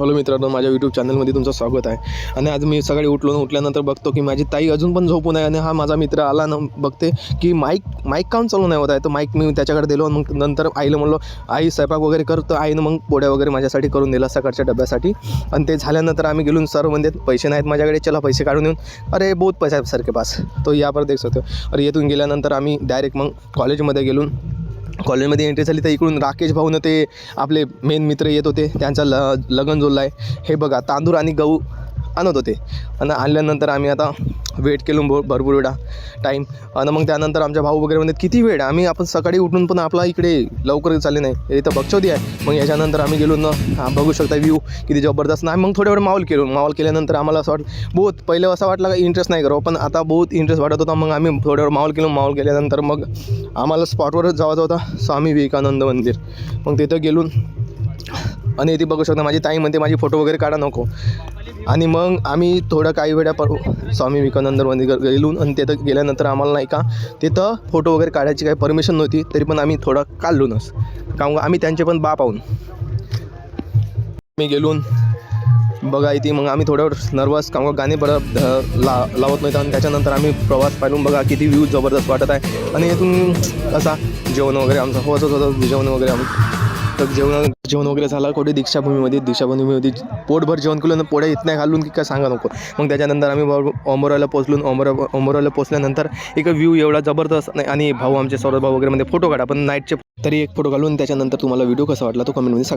Hello मित्रांनो, माझ्या YouTube चॅनलमध्ये तुमचं स्वागत आहे. आणि आज मी सकाळी उठल्यानंतर बघतो की माझी ताई अजून पण झोपून आहे. आणि हा माझा मित्र आला ना, बघते की माईक काऊन चालू नाही होत आहे. तर माईक मी त्याच्याकडे दिलो. मग नंतर आईला म्हणलो, आई स्वयंपाक वगैरे करतो. आईनं मग पोळ्या वगैरे माझ्यासाठी करून दिला सकाळच्या डब्यासाठी. आणि ते झाल्यानंतर आम्ही गेलो. सर म्हणजे पैसे नाहीत माझ्याकडे, चला पैसे काढून येऊन. अरे बहुत पैसा आहे सर के पास. तो या पर देख सकते हो. और येथून गेल्यानंतर आम्ही डायरेक्ट मग कॉलेजमध्ये गेलो. कॉलेजमध्ये एंट्री झाली तर इकडून राकेश भाऊनं ते आपले मेन मित्र येत होते, त्यांचा लगन जोडला आहे. हे बघा, तांदूळ आणि गहू आणत होते. आणि आणल्यानंतर आम्ही आता वेट केलो भरपूर वेळा टाईम. आणि मग त्यानंतर आमच्या भाऊ वगैरे म्हणतात किती वेळ, आपण सकाळी उठून पण आपला इकडे लवकर चालले नाही, इथं बगचौती आहे. मग याच्यानंतर आम्ही गेलो ना, बघू शकता व्ह्यू किती जबरदस्त. नाही मग थोड्या वेळ माहोल केल्यानंतर आम्हाला असं वाटतं पहिलं असं वाटलं का इंटरेस्ट नाही करो, पण आता बहुत इंटरेस्ट वाटत होता. मग आम्ही थोड्या वेळ माहोल केल्यानंतर मग आम्हाला स्पॉटवरच जायचं होता, स्वामी विवेकानंद मंदिर. मग तिथं गेलो. आणि इथे बघू शकता माझी ताई म्हणते माझी फोटो वगैरे काढा नको. आणि मग आम्ही थोडं काही वेळा स्वामी विवेकानंद मंदिर गेलो. आणि तिथं गेल्यानंतर आम्हाला नाही का तिथं फोटो वगैरे काढायची काही परमिशन नव्हती, तरी पण आम्ही थोडं काढलोनच, कारण आम्ही त्यांचे पण बाप आहोत. मी गेलो बघा इथे. मग आम्ही थोडं नर्वस, कारण गाणे लावत नाही. आणि त्याच्यानंतर आम्ही प्रवास पाहिलो. बघा किती व्ह्यू जबरदस्त वाटत आहे. आणि इथून कसा जेवण वगैरे आमचं होतच होतं. जेवण वगैरे तर जेवण वगैरे झालं कुठे दीक्षाभूमीमध्ये पोटभर जेवण केलं. पोळ्या इथं नाही घालून की काय सांगा नको. मग त्याच्यानंतर आम्ही ओंबोराला पोचलो. ओंबोराला पोचल्यानंतर एक व्ह्यू एवढा जबरदस्त नाही. आणि भाऊ आमचे सौरभ भाऊ वगैरे मध्ये फोटो काढा, पण नाईटचे तरी एक फोटो घालून. त्याच्यानंतर तुम्हाला व्हिडिओ कसा वाटला तो कमेंटमध्ये सांगा.